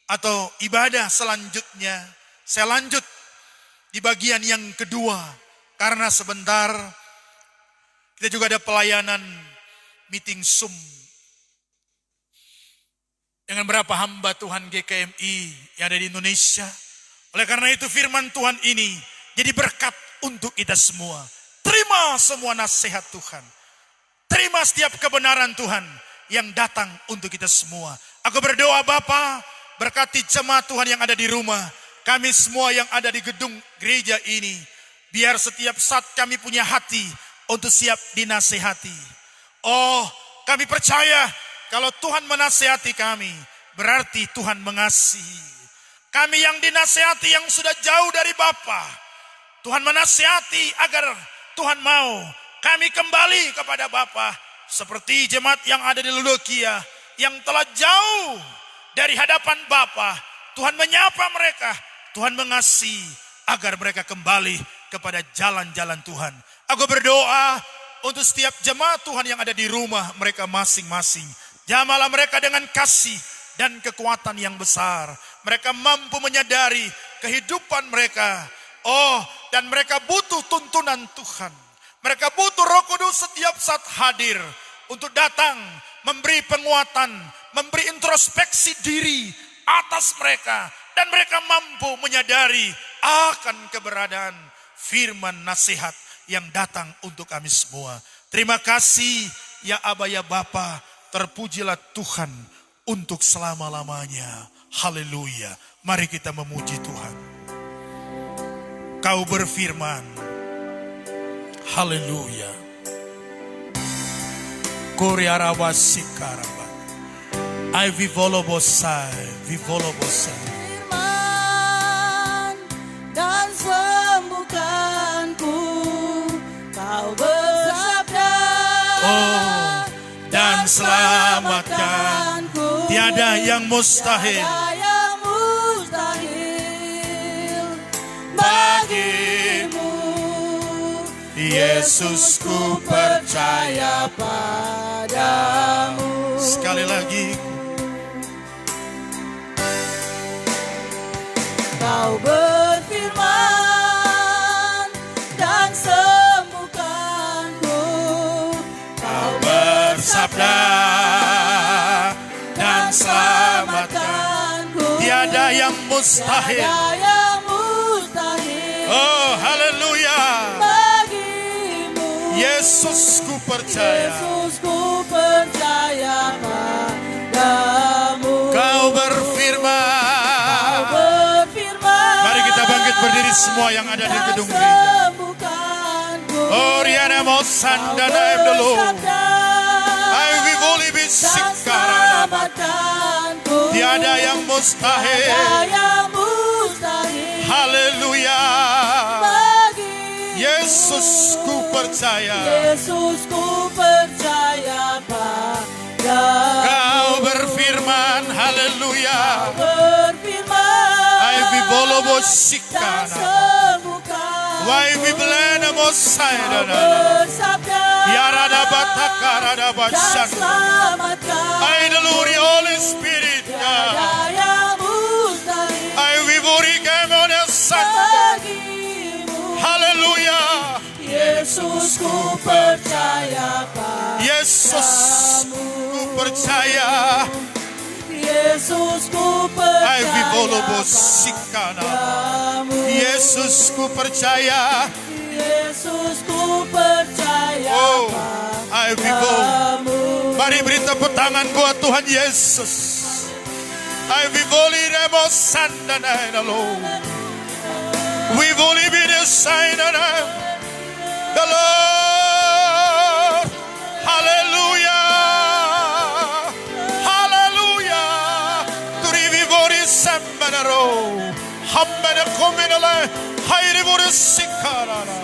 atau ibadah selanjutnya, saya lanjut di bagian yang kedua. Karena sebentar kita juga ada pelayanan meeting Zoom dengan berapa hamba Tuhan GKMI yang ada di Indonesia. Oleh karena itu firman Tuhan ini jadi berkat untuk kita semua. Terima semua nasihat Tuhan. Terima setiap kebenaran Tuhan yang datang untuk kita semua. Aku berdoa Bapa, berkati jemaat Tuhan yang ada di rumah. Kami semua yang ada di gedung gereja ini. Biar setiap saat kami punya hati untuk siap dinasehati. Oh, kami percaya kalau Tuhan menasehati kami, berarti Tuhan mengasihi. Kami yang dinasehati yang sudah jauh dari Bapa, Tuhan menasehati agar Tuhan mau kami kembali kepada Bapa. Seperti jemaat yang ada di Laodikia yang telah jauh dari hadapan Bapa. Tuhan menyapa mereka, Tuhan mengasihi agar mereka kembali kepada jalan-jalan Tuhan. Aku berdoa untuk setiap jemaat Tuhan yang ada di rumah mereka masing-masing. Jamalah mereka dengan kasih dan kekuatan yang besar. Mereka mampu menyadari kehidupan mereka. Oh, dan mereka butuh tuntunan Tuhan. Mereka butuh Roh Kudus setiap saat hadir untuk datang, memberi penguatan, memberi introspeksi diri atas mereka. Dan mereka mampu menyadari akan keberadaan firman nasihat yang datang untuk kami semua. Terima kasih ya Aba ya Bapa, terpujilah Tuhan untuk selama-lamanya. Haleluya. Mari kita memuji Tuhan. Kau berfirman. Haleluya. Koryarawasikarabat. Ai vivolobosai, vivolobosai. Firman dan sembuhkanku, Kau bersabda. Oh, dan selamatkanku. Tiada yang mustahil. Tiada yang mustahil bagimu. Yesus, ku Percaya padamu. sekali lagi. Kau berfirman dan sembuhkanku. Kau Bersabda dan selamatkanku. Tiada yang mustahil. Tiada yang mustahil Oh, haleluya. bagimu. Yesus, ku percaya. Yesus, ku percaya padamu. Kau berfirman. Berfirman Mari kita bangkit berdiri semua yang ada di dan gedung gereja. sembuhkanku. Oh, Riana Mosanda Kau Naem dulu. bersabda Ai vivoli dan bisikara. selamatkanku. Tiada yang mustahil. Tiada yang mustahil Haleluya. bagimu. Yesus, ku percaya. Yesus, ku percaya padamu. Kau berfirman. Haleluya. Berfirman Ai vivolo dan bosikana. sembuhkan. Wai viblena mosaida. Bersabda Yarada batakara da dan basan. selamatkan. Ai deluri Holy Spirit. Tiada yang mustahil Ai vivori kemonesan. bagimu. Haleluya. Yesus, ku percaya padamu. Yesus, ku percaya. Yesus ku Ai percaya vivolo bosikana. padamu. Yesus ku percaya. Yesus ku percaya Oh, I vivo. padamu. Mari beri tepuk tangan buat Tuhan Yesus. I vivoli remo sandana lo. We voli bide sainana. The Lord. Hallelujah. Hallelujah. Turi vivori sambanaro. Hammana kominala. Hayri vori sikarana.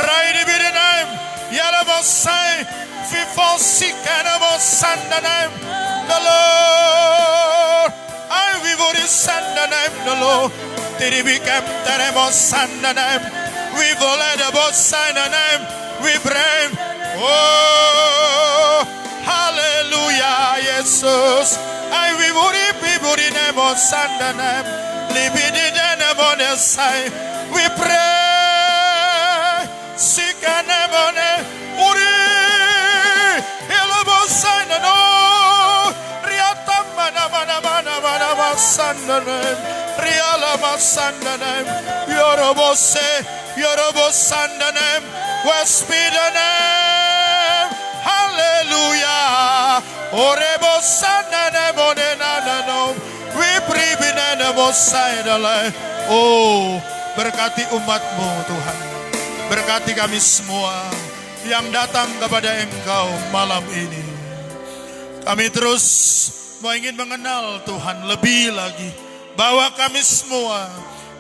Rairi bide naim. Yalamosai. Fifo sikanamo sandanam. The Lord. I vivori sandanam. The Lord. Tiribikam taremo sandanam. We voledabo sandanam. We pray. Oh, hallelujah, Jesus. I vivori nemo sandanam. Libidi denemo nesai. We pray. Sikanamone. Uri. Ilabo sandanam. Riatamana mana mana mana mana sandanam. Riala masandanam. Yorobo sandanam. Waspidanam. Hallelujah. Orebo sandanam. Onenanam. We pribinanam osaidalai. Oh, berkati umatmu Tuhan. Berkati kami semua yang datang kepada Engkau malam ini. Kami terus mau ingin mengenal Tuhan lebih lagi. Bahwa kami semua,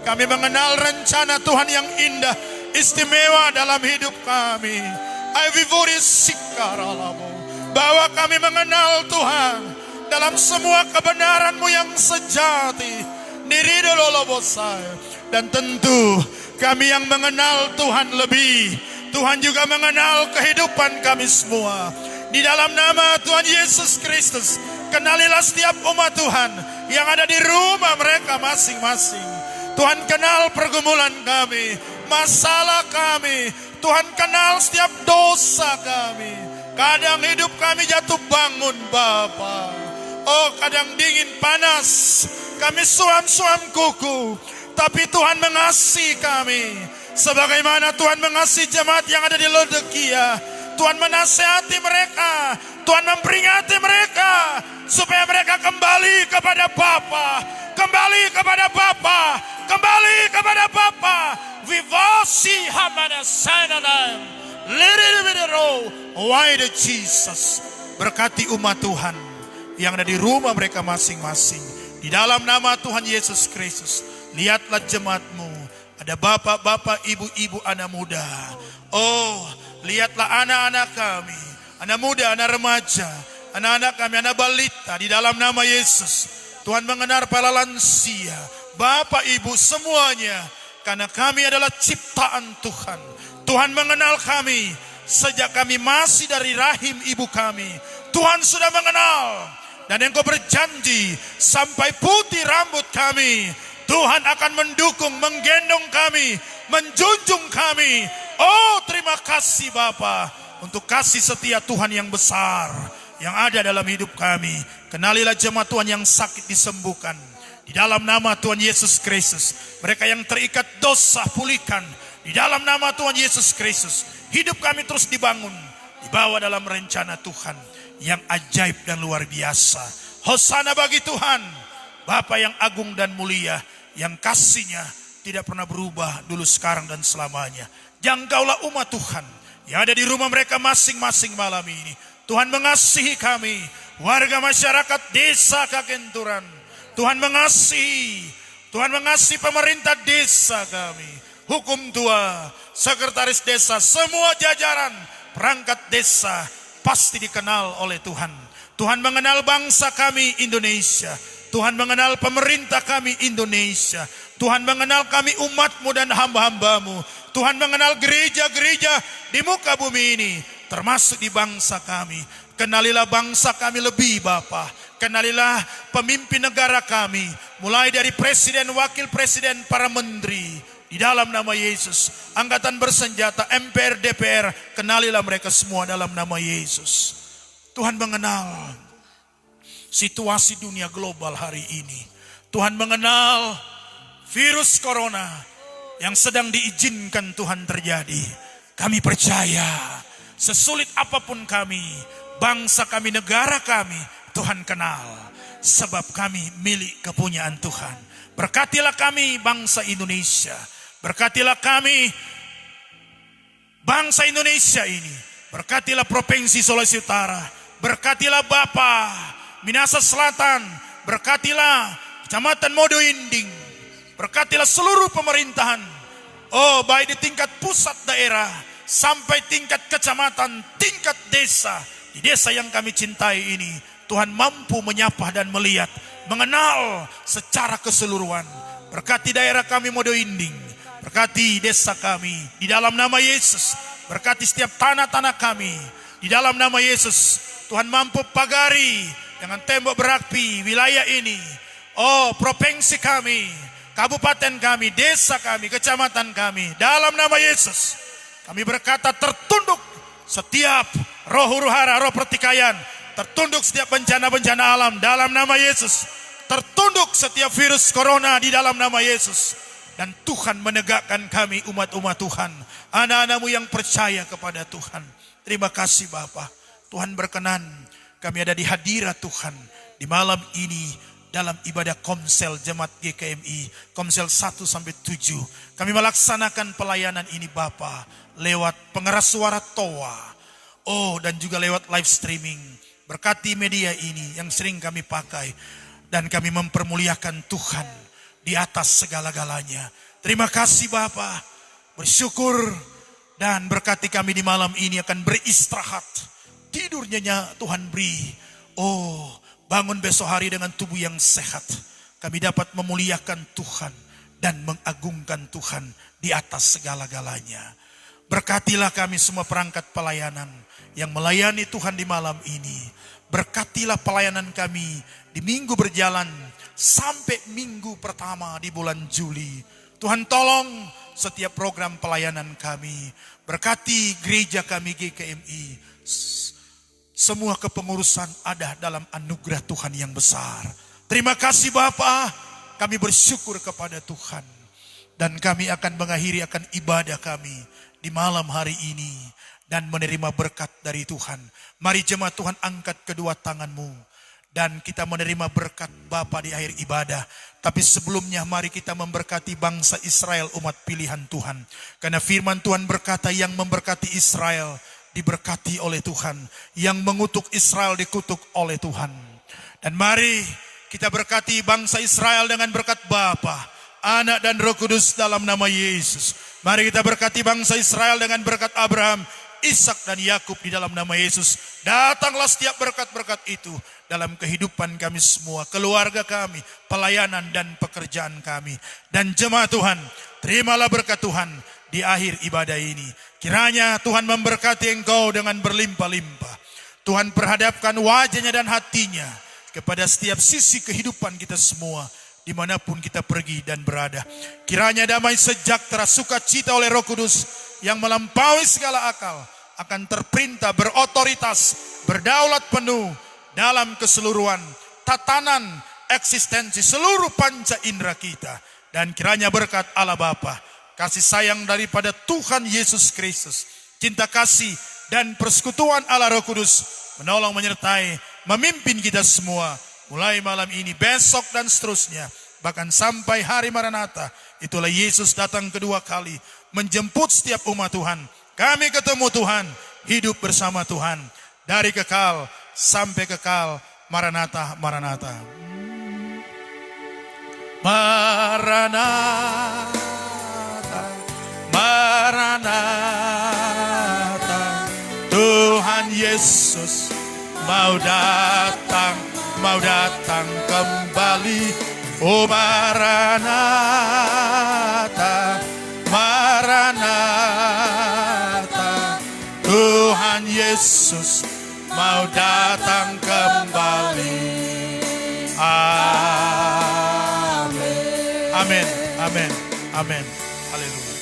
kami mengenal rencana Tuhan yang indah, istimewa dalam hidup kami. Bahwa kami mengenal Tuhan dalam semua kebenaran-Mu yang sejati. Dan tentu kami yang mengenal Tuhan lebih, Tuhan juga mengenal kehidupan kami semua. Di dalam nama Tuhan Yesus Kristus, kenalilah setiap umat Tuhan yang ada di rumah mereka masing-masing. Tuhan kenal pergumulan kami, masalah kami. Tuhan kenal setiap dosa kami. Kadang hidup kami jatuh bangun Bapa. Oh, kadang dingin panas, kami suam-suam kuku. Tapi Tuhan mengasihi kami. Sebagaimana Tuhan mengasihi jemaat yang ada di Laodikia. Tuhan menasihati mereka. Tuhan memperingati mereka. Supaya mereka kembali kepada Bapa. Kembali kepada Bapa. Kembali kepada Bapa. Vivosi hamana sananam. Liririro. Why the Jesus. Berkati umat Tuhan yang ada di rumah mereka masing-masing. Di dalam nama Tuhan Yesus Kristus. Lihatlah jemaat-Mu. Ada bapak-bapak, ibu-ibu, anak muda. Oh, lihatlah anak-anak kami. Anak muda, anak remaja. Anak-anak kami, anak balita. Di dalam nama Yesus. Tuhan mengenal para lansia. Bapak, ibu, semuanya. Karena kami adalah ciptaan Tuhan. Tuhan mengenal kami. Sejak kami masih dari rahim ibu kami. Tuhan sudah mengenal. Dan Engkau berjanji. Sampai putih rambut kami. Tuhan akan mendukung, menggendong kami, menjunjung kami. Oh, terima kasih Bapa untuk kasih setia Tuhan yang besar yang ada dalam hidup kami. Kenalilah jemaat Tuhan yang sakit disembuhkan. Di dalam nama Tuhan Yesus Kristus. Mereka yang terikat dosa pulihkan. Di dalam nama Tuhan Yesus Kristus. Hidup kami terus dibangun. Dibawa dalam rencana Tuhan yang ajaib dan luar biasa. Hosana bagi Tuhan. Bapa yang agung dan mulia, yang kasih-Nya tidak pernah berubah dulu, sekarang, dan selamanya. Jangkaulah umat Tuhan yang ada di rumah mereka masing-masing malam ini. Tuhan mengasihi kami, warga masyarakat desa Kakenturan. Tuhan mengasihi pemerintah desa kami, hukum tua, sekretaris desa, semua jajaran perangkat desa pasti dikenal oleh Tuhan. Tuhan mengenal bangsa kami Indonesia. Tuhan mengenal pemerintah kami Indonesia. Tuhan mengenal kami umat-Mu dan hamba-hamba-Mu. Tuhan mengenal gereja-gereja di muka bumi ini. Termasuk di bangsa kami. Kenalilah bangsa kami lebih Bapa. Kenalilah pemimpin negara kami. Mulai dari presiden, wakil presiden, para menteri. Di dalam nama Yesus. Angkatan bersenjata, MPR, DPR. Kenalilah mereka semua dalam nama Yesus. Tuhan mengenal situasi dunia global hari ini. Tuhan mengenal virus corona yang sedang diizinkan Tuhan terjadi. Kami percaya sesulit apapun kami, bangsa kami, negara kami, Tuhan kenal. Sebab kami milik kepunyaan Tuhan. Berkatilah kami bangsa Indonesia. Berkatilah kami bangsa Indonesia ini. Berkatilah Provinsi Sulawesi Utara. Berkatilah Bapa Minahasa Selatan. Berkatilah Kecamatan Modo Inding. Berkatilah seluruh pemerintahan. Oh, baik di tingkat pusat daerah sampai tingkat kecamatan, tingkat desa. Di desa yang kami cintai ini, Tuhan mampu menyapa dan melihat, mengenal secara keseluruhan. Berkati daerah kami Modo Inding, berkati desa kami di dalam nama Yesus. Berkati setiap tanah-tanah kami di dalam nama Yesus. Tuhan mampu pagari dengan tembok berapi wilayah ini. Oh, provinsi kami, kabupaten kami, desa kami, kecamatan kami, dalam nama Yesus. Kami berkata tertunduk setiap roh huru-hara, roh pertikaian. Tertunduk setiap bencana-bencana alam dalam nama Yesus. Tertunduk setiap virus corona di dalam nama Yesus. Dan Tuhan menegakkan kami umat-umat Tuhan. Anak-anakmu yang percaya kepada Tuhan. Terima kasih Bapa. Tuhan berkenan kami ada di hadirat Tuhan. Di malam ini dalam ibadah Komsel Jemaat GKMI. Komsel 1-7. Kami melaksanakan pelayanan ini Bapa. Lewat pengeras suara TOA. Oh, dan juga lewat live streaming. Berkati media ini yang sering kami pakai. Dan kami mempermuliakan Tuhan di atas segala-galanya. Terima kasih Bapa. Bersyukur dan berkati kami di malam ini akan beristirahat. Tidur nyenyak Tuhan beri. Oh, bangun besok hari dengan tubuh yang sehat. Kami dapat memuliakan Tuhan dan mengagungkan Tuhan di atas segala-galanya. Berkatilah kami semua perangkat pelayanan yang melayani Tuhan di malam ini. Berkatilah pelayanan kami di minggu berjalan sampai minggu pertama di bulan Juli. Tuhan tolong setiap program pelayanan kami. Berkati gereja kami GKMI. Semua kepengurusan ada dalam anugerah Tuhan yang besar. Terima kasih Bapa. Kami bersyukur kepada Tuhan. Dan kami akan mengakhiri akan ibadah kami di malam hari ini. Dan menerima berkat dari Tuhan. Mari jemaat Tuhan angkat kedua tanganmu. Dan kita menerima berkat Bapa di akhir ibadah. Tapi sebelumnya mari kita memberkati bangsa Israel umat pilihan Tuhan. Karena firman Tuhan berkata yang memberkati Israel diberkati oleh Tuhan. Yang mengutuk Israel dikutuk oleh Tuhan. Dan mari kita berkati bangsa Israel dengan berkat Bapa, Anak dan Roh Kudus dalam nama Yesus. Mari kita berkati bangsa Israel dengan berkat Abraham, Ishak dan Yakub di dalam nama Yesus. Datanglah setiap berkat-berkat itu dalam kehidupan kami semua, keluarga kami, pelayanan dan pekerjaan kami. Dan jemaat Tuhan, terimalah berkat Tuhan di akhir ibadah ini. Kiranya Tuhan memberkati engkau dengan berlimpah-limpah. Tuhan perhadapkan wajahnya dan hatinya kepada setiap sisi kehidupan kita semua, dimanapun kita pergi dan berada. Kiranya damai sejahtera, sukacita oleh Roh Kudus yang melampaui segala akal akan terperintah, berotoritas, berdaulat penuh dalam keseluruhan tatanan eksistensi seluruh panca indera kita. Dan kiranya berkat Allah Bapa, kasih sayang daripada Tuhan Yesus Kristus, cinta kasih dan persekutuan Allah Roh Kudus menolong, menyertai, memimpin kita semua mulai malam ini, besok dan seterusnya, bahkan sampai hari Maranatha. Itulah Yesus datang kedua kali menjemput setiap umat Tuhan. Kami ketemu Tuhan, hidup bersama Tuhan dari kekal sampai kekal. Maranatha, Maranatha. Maranatha, Maranatha. Tuhan Yesus mau datang kembali. Oh Maranatha, Maranatha. Tuhan Yesus mau datang kembali. Amin. Amin. Amin. Amin. Haleluya.